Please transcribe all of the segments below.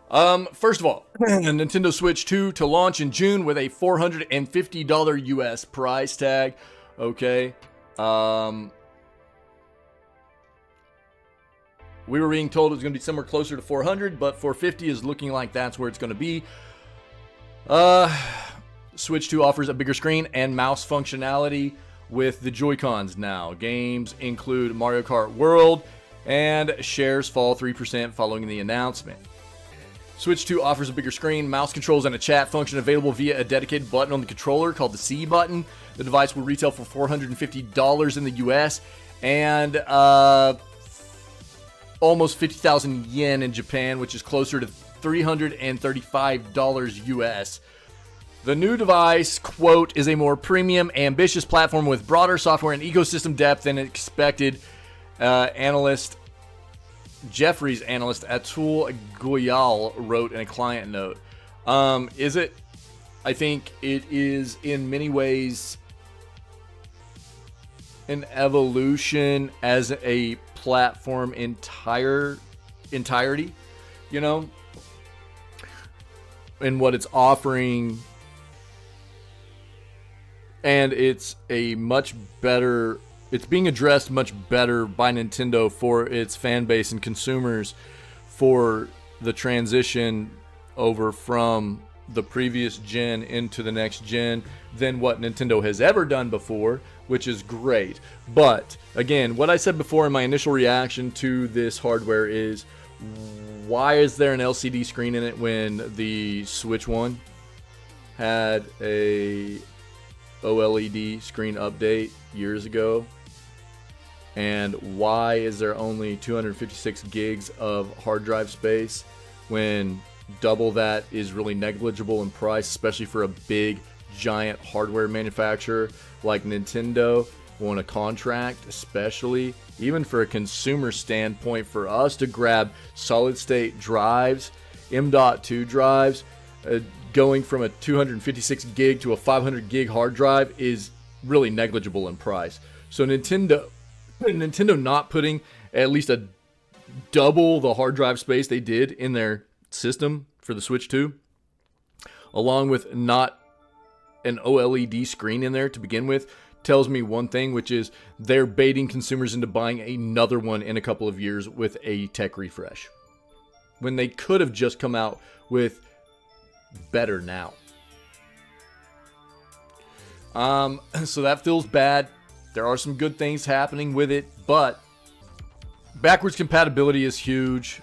First of all, Nintendo Switch 2 to launch in June with a $450 US price tag. Okay. We were being told it was going to be somewhere closer to 400, but 450 is looking like that's where it's going to be. Switch 2 offers a bigger screen and mouse functionality with the Joy-Cons now. Games include Mario Kart World, and shares fall 3% following the announcement. Switch 2 offers a bigger screen, mouse controls, and a chat function available via a dedicated button on the controller called the C button. The device will retail for $450 in the US and almost 50,000 yen in Japan, which is closer to $335 US. The new device, quote, is a more premium, ambitious platform with broader software and ecosystem depth than expected. Jefferies analyst Atul Goyal wrote in a client note. Is it? I think it is in many ways an evolution as a platform entirety, you know, and what it's offering. And it's a much better, it's being addressed much better by Nintendo for its fan base and consumers for the transition over from the previous gen into the next gen than what Nintendo has ever done before, which is great. But again, what I said before in my initial reaction to this hardware is, why is there an LCD screen in it when the Switch 1 had a OLED screen update years ago? And why is there only 256 gigs of hard drive space when double that is really negligible in price, especially for a big giant hardware manufacturer like Nintendo on a contract, especially even for a consumer standpoint, for us to grab solid state drives, M.2 drives, going from a 256 gig to a 500 gig hard drive is really negligible in price. So Nintendo not putting at least a double the hard drive space they did in their system for the Switch 2, along with not an OLED screen in there to begin with, tells me one thing, which is they're baiting consumers into buying another one in a couple of years with a tech refresh, when they could have just come out with better now. So that feels bad. There are some good things happening with it, but backwards compatibility is huge.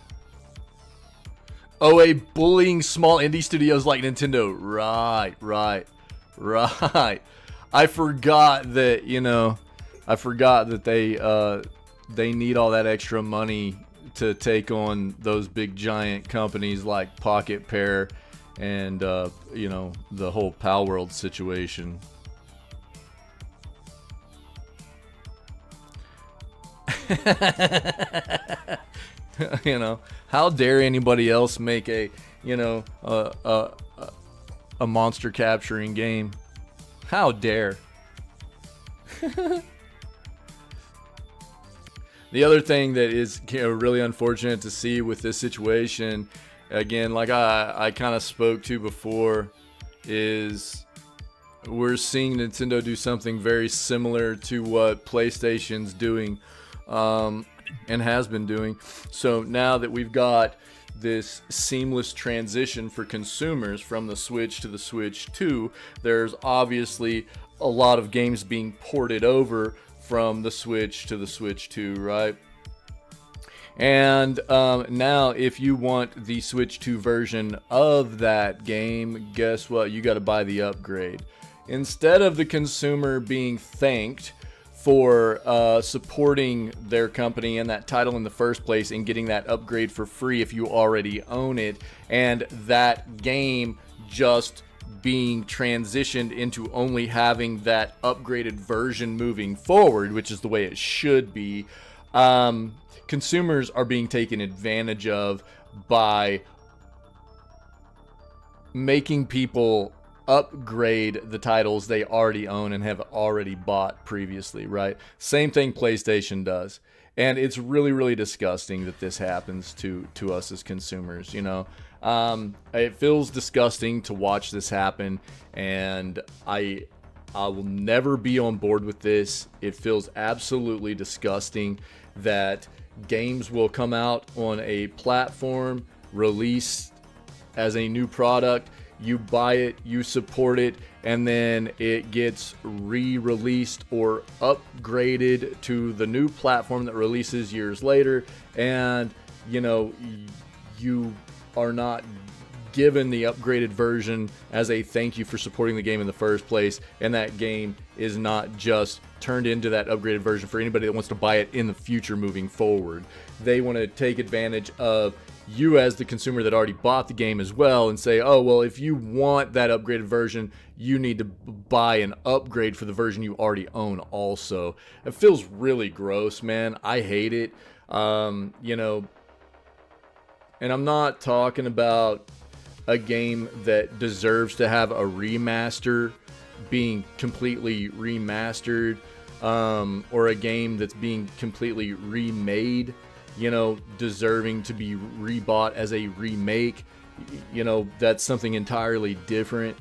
OA bullying small indie studios like Nintendo. Right. I forgot that, they need all that extra money to take on those big giant companies like Pocket Pair and the whole Pal World situation. How dare anybody else make a monster capturing game? How dare? The other thing that is really unfortunate to see with this situation, again, like I kind of spoke to before, is we're seeing Nintendo do something very similar to what PlayStation's doing and has been doing. So now that we've got this seamless transition for consumers from the Switch to the Switch 2, there's obviously a lot of games being ported over from the Switch to the Switch 2, right? And now if you want the Switch 2 version of that game, guess what? You got to buy the upgrade. Instead of the consumer being thanked for supporting their company and that title in the first place and getting that upgrade for free if you already own it, and that game just being transitioned into only having that upgraded version moving forward, which is the way it should be, consumers are being taken advantage of by making people upgrade the titles they already own and have already bought previously, right? Same thing PlayStation does. And it's really, really disgusting that this happens to us as consumers, It feels disgusting to watch this happen, and I will never be on board with this. It feels absolutely disgusting that games will come out on a platform, released as a new product, you buy it, you support it, and then it gets re-released or upgraded to the new platform that releases years later, and you are not given the upgraded version as a thank you for supporting the game in the first place, and that game is not just turned into that upgraded version for anybody that wants to buy it in the future moving forward. They want to take advantage of you as the consumer that already bought the game as well and say, oh, well, if you want that upgraded version, you need to buy an upgrade for the version you already own also. It feels really gross, man. I hate it. And I'm not talking about a game that deserves to have a remaster being completely remastered, or a game that's being completely remade, deserving to be rebought as a remake. That's something entirely different.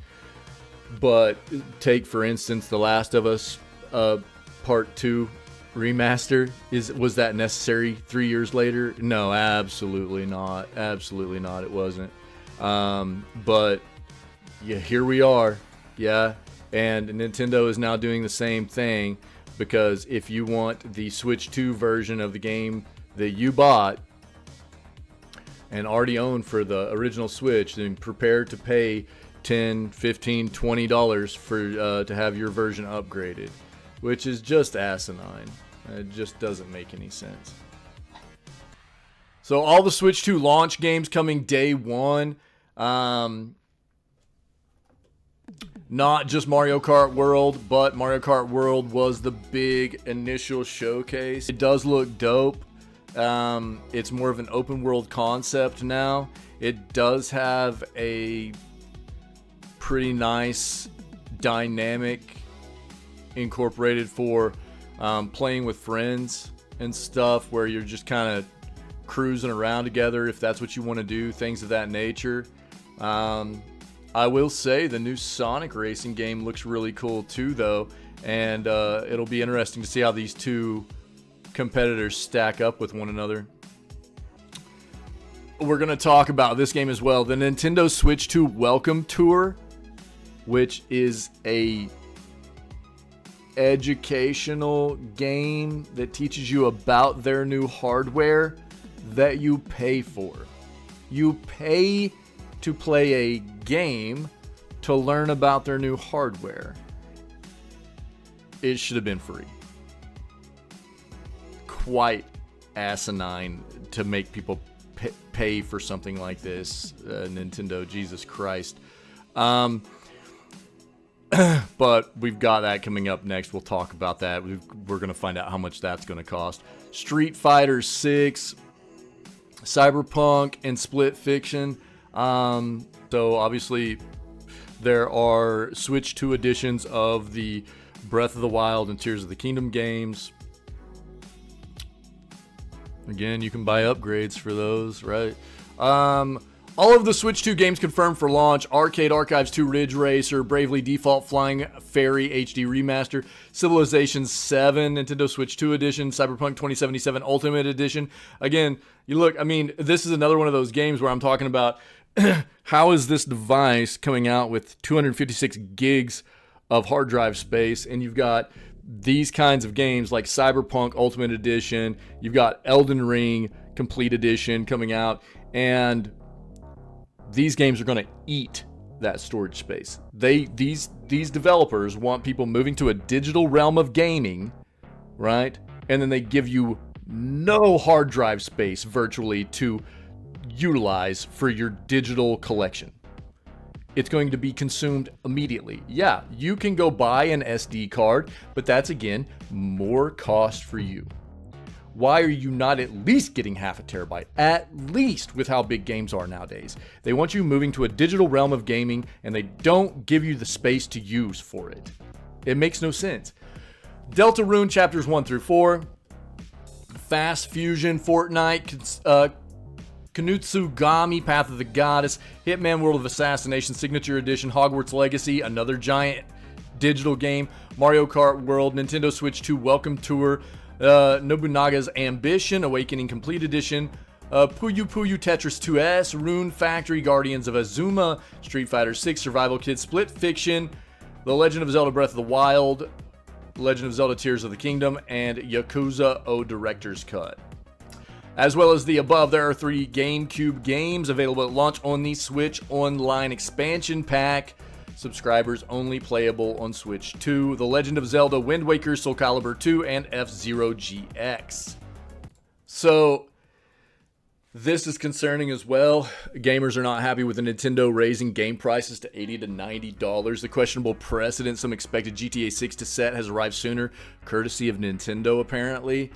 But take, for instance, The Last of Us Part 2 remaster. Was that necessary 3 years later? No, absolutely not. Absolutely not. It wasn't. But yeah, here we are. Yeah. And Nintendo is now doing the same thing, because if you want the Switch 2 version of the game that you bought and already owned for the original Switch, then prepare to pay $10, $15, $20 for to have your version upgraded, which is just asinine. It just doesn't make any sense. So all the Switch 2 launch games coming day one. Not just Mario Kart World, but Mario Kart World was the big initial showcase. It does look dope. It's more of an open world concept now. It does have a pretty nice dynamic incorporated for playing with friends and stuff, where you're just kind of cruising around together if that's what you want to do, things of that nature. I will say the new Sonic racing game looks really cool too, though, and it'll be interesting to see how these two competitors stack up with one another. We're going to talk about this game as well, the Nintendo Switch 2 Welcome Tour, which is a educational game that teaches you about their new hardware that you pay for. You pay to play a game to learn about their new hardware. It should have been free. Quite asinine to make people pay for something like this, Nintendo, Jesus Christ. But we've got that coming up next. We'll talk about that. We're going to find out how much that's going to cost. Street Fighter 6, Cyberpunk, and Split Fiction. So obviously there are Switch 2 editions of the Breath of the Wild and Tears of the Kingdom games. Again, you can buy upgrades for those, right? All of the Switch 2 games confirmed for launch: Arcade Archives 2 Ridge Racer, Bravely Default Flying Fairy HD Remaster, Civilization 7 Nintendo Switch 2 Edition, Cyberpunk 2077 Ultimate Edition. Again, you look, I mean, this is another one of those games where I'm talking about how is this device coming out with 256 gigs of hard drive space, and you've got these kinds of games like Cyberpunk Ultimate Edition, you've got Elden Ring Complete Edition coming out, and these games are going to eat that storage space. These developers want people moving to a digital realm of gaming, right? And then they give you no hard drive space virtually to utilize for your digital collection. It's going to be consumed immediately. Yeah, you can go buy an SD card, but that's, again, more cost for you. Why are you not at least getting half a terabyte? At least, with how big games are nowadays. They want you moving to a digital realm of gaming, and they don't give you the space to use for it. It makes no sense. Deltarune Chapters 1 through 4. Fast Fusion Fortnite Kanutsugami, Path of the Goddess, Hitman World of Assassination Signature Edition, Hogwarts Legacy, another giant digital game, Mario Kart World, Nintendo Switch 2 Welcome Tour, Nobunaga's Ambition, Awakening Complete Edition, Puyo Puyo Tetris 2S, Rune Factory, Guardians of Azuma, Street Fighter 6, Survival Kid, Split Fiction, The Legend of Zelda Breath of the Wild, Legend of Zelda Tears of the Kingdom, and Yakuza O Director's Cut. As well as the above, there are 3 GameCube games available at launch on the Switch Online Expansion Pack. Subscribers only playable on Switch 2. The Legend of Zelda Wind Waker, Soul Calibur 2, and F-Zero GX. So, this is concerning as well. Gamers are not happy with the Nintendo raising game prices to $80 to $90. The questionable precedent some expected GTA 6 to set has arrived sooner, courtesy of Nintendo apparently.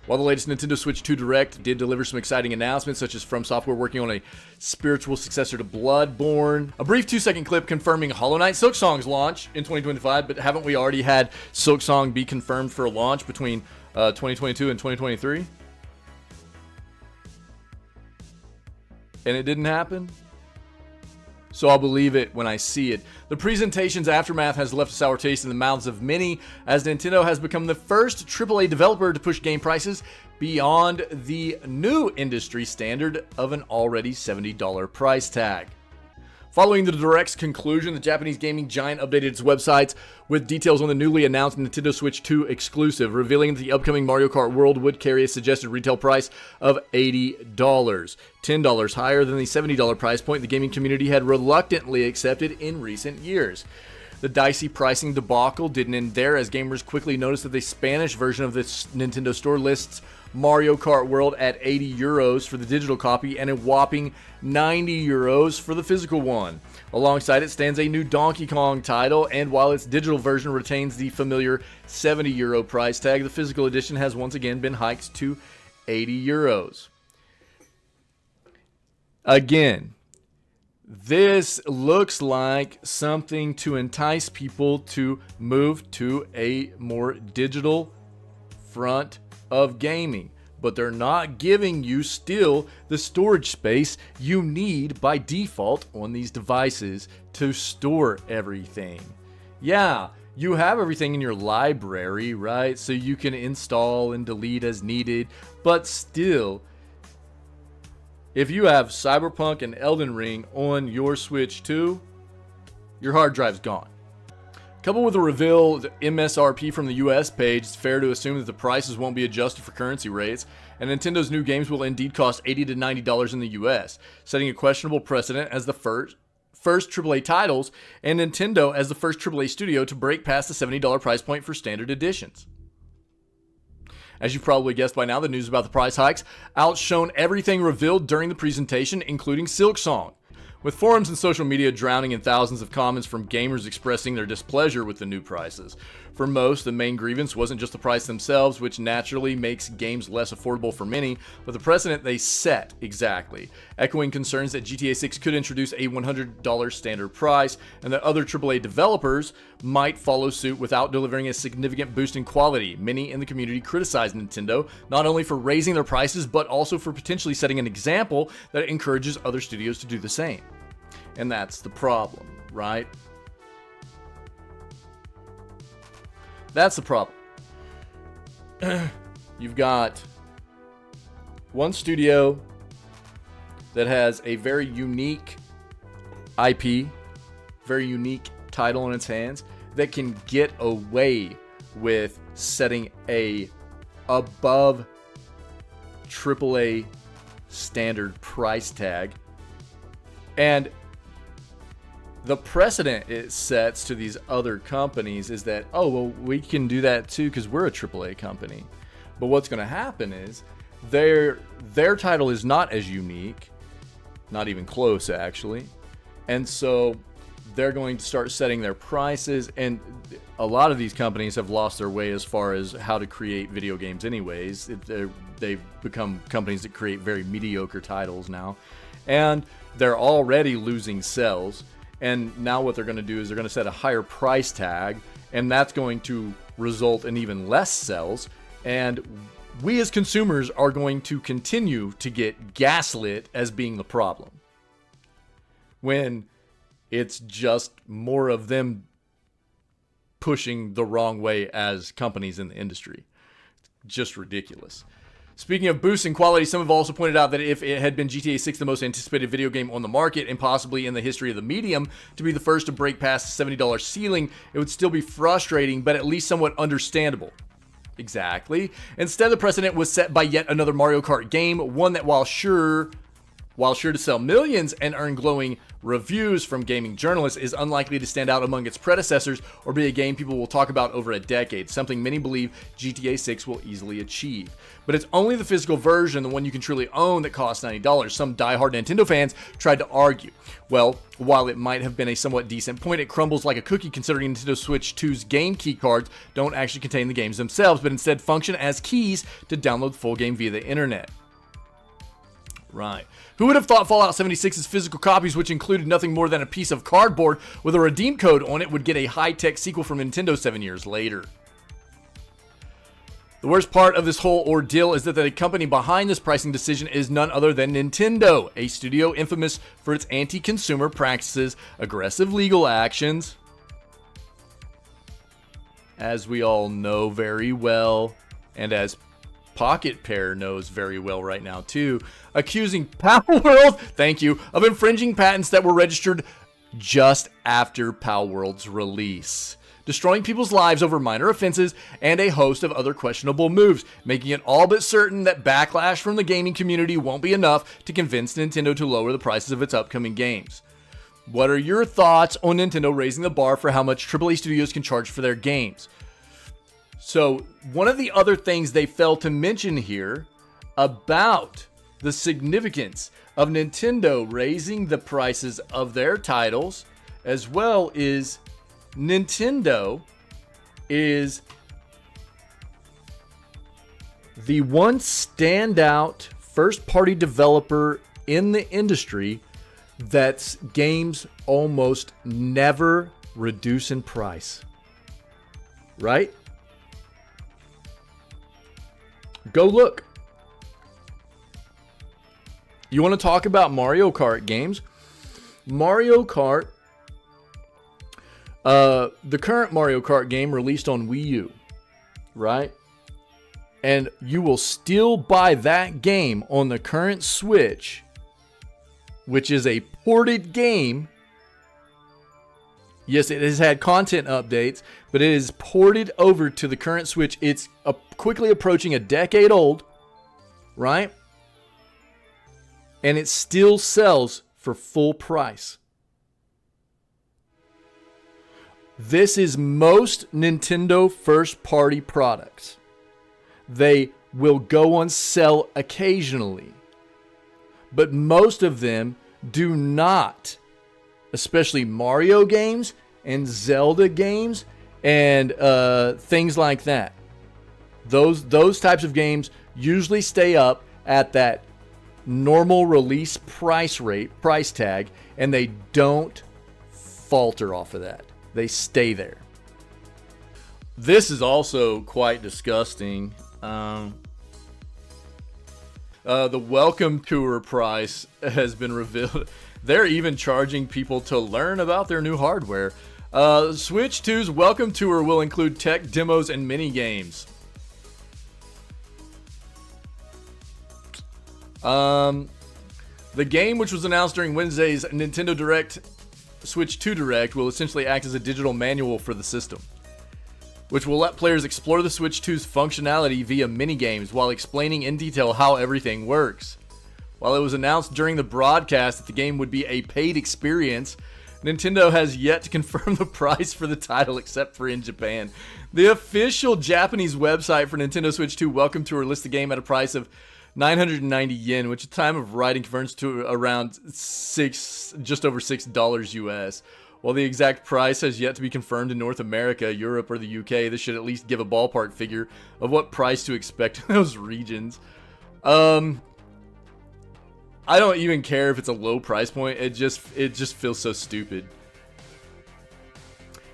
While the latest Nintendo Switch 2 Direct did deliver some exciting announcements, such as From Software working on a spiritual successor to Bloodborne, a brief 2-second clip confirming Hollow Knight Silksong's launch in 2025, but haven't we already had Silksong be confirmed for a launch between 2022 and 2023? And it didn't happen? So I'll believe it when I see it. The presentation's aftermath has left a sour taste in the mouths of many, as Nintendo has become the first AAA developer to push game prices beyond the new industry standard of an already $70 price tag. Following the Direct's conclusion, the Japanese gaming giant updated its websites with details on the newly announced Nintendo Switch 2 exclusive, revealing that the upcoming Mario Kart World would carry a suggested retail price of $80, $10 higher than the $70 price point the gaming community had reluctantly accepted in recent years. The dicey pricing debacle didn't end there, as gamers quickly noticed that the Spanish version of this Nintendo Store lists Mario Kart World at €80 for the digital copy and a whopping €90 for the physical one. Alongside it stands a new Donkey Kong title, and while its digital version retains the familiar €70 price tag, the physical edition has once again been hiked to €80. Again, this looks like something to entice people to move to a more digital front of gaming, but they're not giving you still the storage space you need by default on these devices to store everything. Yeah, you have everything in your library, right? So you can install and delete as needed, but still, if you have Cyberpunk and Elden Ring on your Switch 2, your hard drive's gone. Coupled with a revealed MSRP from the US page, it's fair to assume that the prices won't be adjusted for currency rates, and Nintendo's new games will indeed cost $80 to $90 in the US, setting a questionable precedent as the first AAA titles, and Nintendo as the first AAA studio to break past the $70 price point for standard editions. As you've probably guessed by now, the news about the price hikes outshone everything revealed during the presentation, including Silksong, with forums and social media drowning in thousands of comments from gamers expressing their displeasure with the new prices. For most, the main grievance wasn't just the price themselves, which naturally makes games less affordable for many, but the precedent they set exactly, echoing concerns that GTA 6 could introduce a $100 standard price, and that other AAA developers might follow suit without delivering a significant boost in quality. Many in the community criticized Nintendo, not only for raising their prices, but also for potentially setting an example that encourages other studios to do the same. And that's the problem, right? That's the problem. You've got one studio that has a very unique IP, very unique title in its hands, that can get away with setting a above AAA standard price tag. And the precedent it sets to these other companies is that, oh, well, we can do that too because we're a AAA company. But what's going to happen is their title is not as unique, not even close actually. And so they're going to start setting their prices, and a lot of these companies have lost their way as far as how to create video games anyways. They've become companies that create very mediocre titles now, and they're already losing sales. And now what they're going to do is they're going to set a higher price tag, and that's going to result in even less sales. And we as consumers are going to continue to get gaslit as being the problem, when it's just more of them pushing the wrong way as companies in the industry. Just ridiculous. Speaking of boosting quality, some have also pointed out that if it had been GTA 6, the most anticipated video game on the market and possibly in the history of the medium, to be the first to break past the $70 ceiling, it would still be frustrating, but at least somewhat understandable. Exactly. Instead, the precedent was set by yet another Mario Kart game, one that while sure to sell millions and earn glowing reviews from gaming journalists, is unlikely to stand out among its predecessors or be a game people will talk about over a decade, something many believe GTA 6 will easily achieve. But it's only the physical version, the one you can truly own, that costs $90. Some diehard Nintendo fans tried to argue, well, while it might have been a somewhat decent point, it crumbles like a cookie considering Nintendo Switch 2's game key cards don't actually contain the games themselves, but instead function as keys to download the full game via the internet. Right. Who would have thought Fallout 76's physical copies, which included nothing more than a piece of cardboard with a redeem code on it, would get a high-tech sequel from Nintendo 7 years later? The worst part of this whole ordeal is that the company behind this pricing decision is none other than Nintendo, a studio infamous for its anti-consumer practices, aggressive legal actions, as we all know very well, and as Pocket Pair knows very well right now too, accusing Palworld, thank you, of infringing patents that were registered just after Palworld's release, destroying people's lives over minor offenses and a host of other questionable moves, making it all but certain that backlash from the gaming community won't be enough to convince Nintendo to lower the prices of its upcoming games. What are your thoughts on Nintendo raising the bar for how much AAA studios can charge for their games? So, one of the other things they failed to mention here about the significance of Nintendo raising the prices of their titles, as well, is Nintendo is the one standout first-party developer in the industry that's games almost never reduce in price. Right? Go look. You want to talk about Mario Kart games? Mario Kart, the current Mario Kart game released on Wii U, right? And you will still buy that game on the current Switch, which is a ported game. Yes, it has had content updates, but it is ported over to the current Switch. It's quickly approaching a decade old, right? And it still sells for full price. This is most Nintendo first-party products. They will go on sale occasionally, but most of them do not. Especially Mario games and Zelda games and things like that. Those types of games usually stay up at that normal release price tag, and they don't falter off of that. They stay there. This is also quite disgusting. The welcome tour price has been revealed. They're even charging people to learn about their new hardware. Switch 2's welcome tour will include tech demos and mini games. The game, which was announced during Wednesday's Nintendo Direct, Switch 2 Direct, will essentially act as a digital manual for the system, which will let players explore the Switch 2's functionality via minigames while explaining in detail how everything works. While it was announced during the broadcast that the game would be a paid experience, Nintendo has yet to confirm the price for the title except for in Japan. The official Japanese website for Nintendo Switch 2 Welcome Tour lists the game at a price of 990 yen, which at the time of writing converts to around just over $6 US. While the exact price has yet to be confirmed in North America, Europe, or the UK, this should at least give a ballpark figure of what price to expect in those regions. I don't even care if it's a low price point. It just feels so stupid.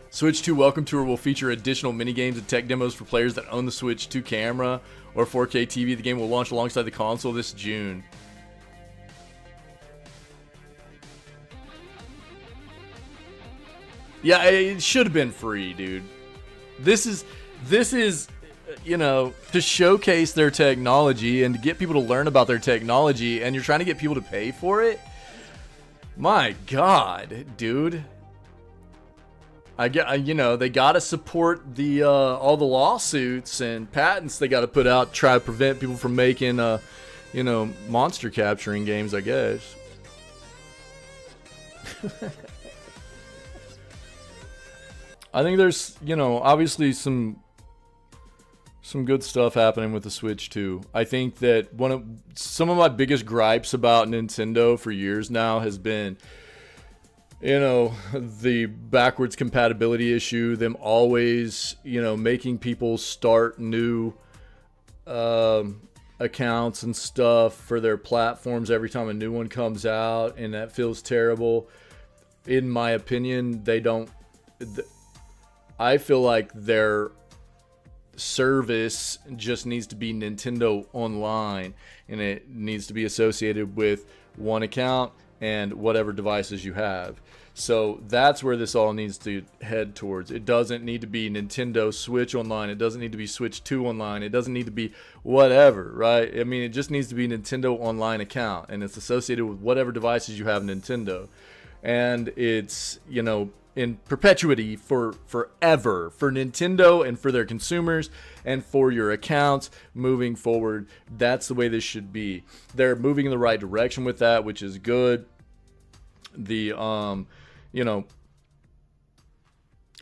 Switch 2 Welcome Tour will feature additional minigames and tech demos for players that own the Switch 2 camera or 4K TV. The game will launch alongside the console this June. Yeah, it should have been free, dude. This is, you know, to showcase their technology and to get people to learn about their technology, and you're trying to get people to pay for it? My God, dude. You know, they gotta support the all the lawsuits and patents they gotta put out, try to prevent people from making you know, monster capturing games, I guess. I think there's, you know, obviously some good stuff happening with the Switch too. I think that some of my biggest gripes about Nintendo for years now has been, you know, the backwards compatibility issue, them always, you know, making people start new accounts and stuff for their platforms every time a new one comes out, and that feels terrible. In my opinion, I feel like their service just needs to be Nintendo Online, and it needs to be associated with one account and whatever devices you have. So that's where this all needs to head towards. It doesn't need to be Nintendo Switch Online. It doesn't need to be Switch 2 Online. It doesn't need to be whatever, right? I mean, it just needs to be Nintendo Online account, and it's associated with whatever devices you have Nintendo. And it's, you know, in perpetuity for forever for Nintendo and for their consumers and for your accounts moving forward. That's the way this should be. They're moving in the right direction with that, which is good. The you know,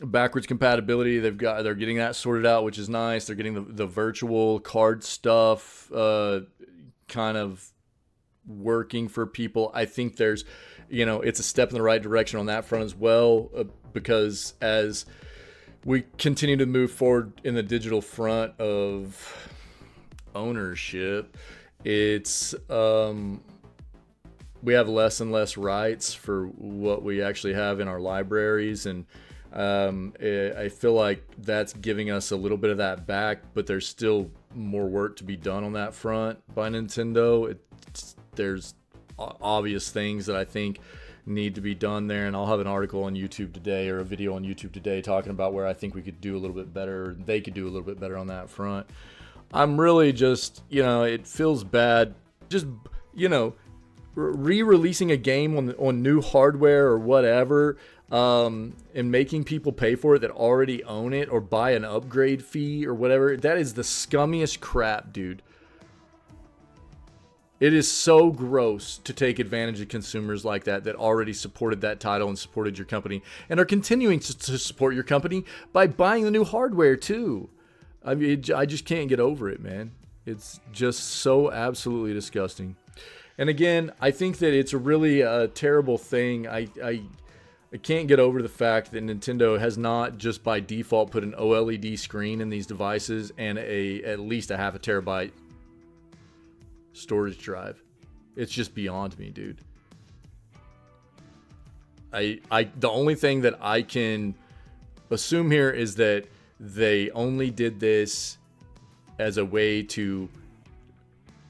backwards compatibility, they're getting that sorted out, which is nice. They're getting the virtual card stuff kind of working for people. I think there's, you know, it's a step in the right direction on that front as well, because as we continue to move forward in the digital front of ownership, it's we have less and less rights for what we actually have in our libraries, and I feel like that's giving us a little bit of that back, but there's still more work to be done on that front by Nintendo. There's obvious things that I think need to be done there, and I'll have an article on YouTube today, or a video on YouTube today, talking about where I think we could do a little bit better, they could do a little bit better on that front. I'm really just, you know, it feels bad just, you know, re-releasing a game on new hardware or whatever, and making people pay for it that already own it, or buy an upgrade fee or whatever. That is the scummiest crap, dude. It is so gross to take advantage of consumers like that already supported that title and supported your company, and are continuing to support your company by buying the new hardware too. I mean, I just can't get over it, man. It's just so absolutely disgusting. And again, I think that it's a really terrible thing. I can't get over the fact that Nintendo has not just by default put an OLED screen in these devices and at least a 0.5 terabyte storage drive. It's just beyond me, dude. The only thing that I can assume here is that they only did this as a way to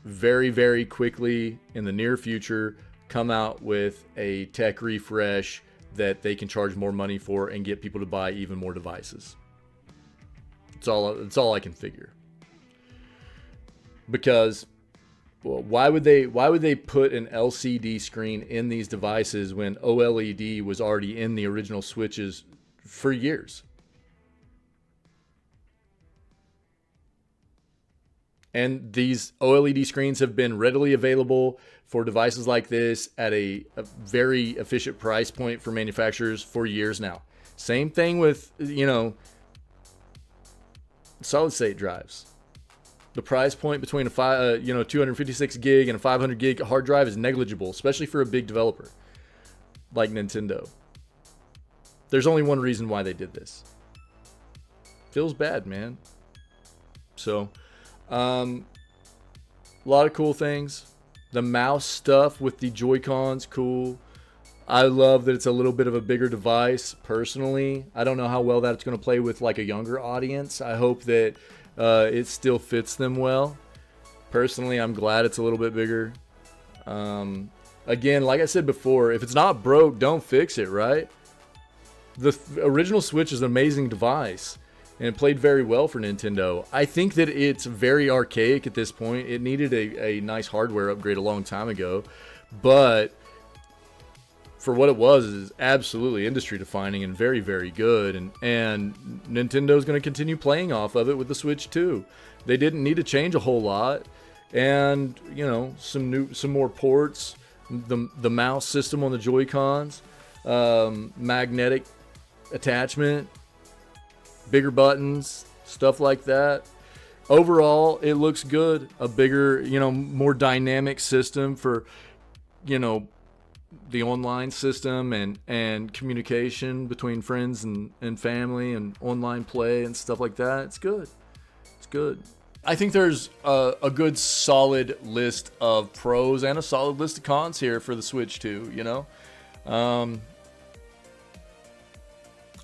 very, very quickly in the near future come out with a tech refresh that they can charge more money for and get people to buy even more devices. It's all I can figure. Because, well, why would they put an LCD screen in these devices when OLED was already in the original Switches for years? And these OLED screens have been readily available for devices like this at a very efficient price point for manufacturers for years now. Same thing with, you know, solid state drives. The price point between a 256 gig and a 500 gig hard drive is negligible, especially for a big developer like Nintendo. There's only one reason why they did this. Feels bad, man. So, a lot of cool things. The mouse stuff with the Joy-Cons, cool. I love that it's a little bit of a bigger device, personally. I don't know how well that's going to play with like a younger audience. I hope that it still fits them well. Personally, I'm glad it's a little bit bigger. Again, like I said before, if it's not broke, don't fix it, right? The original Switch is an amazing device, and it played very well for Nintendo. I think that it's very archaic at this point. It needed a nice hardware upgrade a long time ago, but for what it was, is absolutely industry defining and very, very good. And Nintendo's going to continue playing off of it with the Switch 2. They didn't need to change a whole lot, and you know, some more ports, the mouse system on the Joy-Cons, magnetic attachment, bigger buttons, stuff like that. Overall, it looks good. A bigger, you know, more dynamic system for, you know, the online system and communication between friends and family and online play and stuff like that. It's good. It's good. I think there's a good solid list of pros and a solid list of cons here for the Switch 2, you know?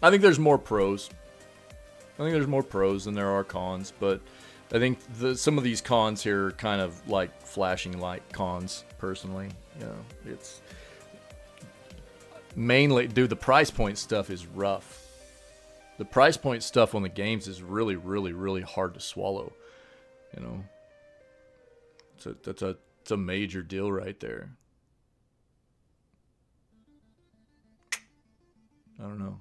I think there's more pros. I think there's more pros than there are cons, but I think some of these cons here are kind of like flashing light cons, personally. You know, it's mainly, dude, the price point stuff is rough. The price point stuff on the games is really, really, really hard to swallow. You know, it's a major deal right there. I don't know.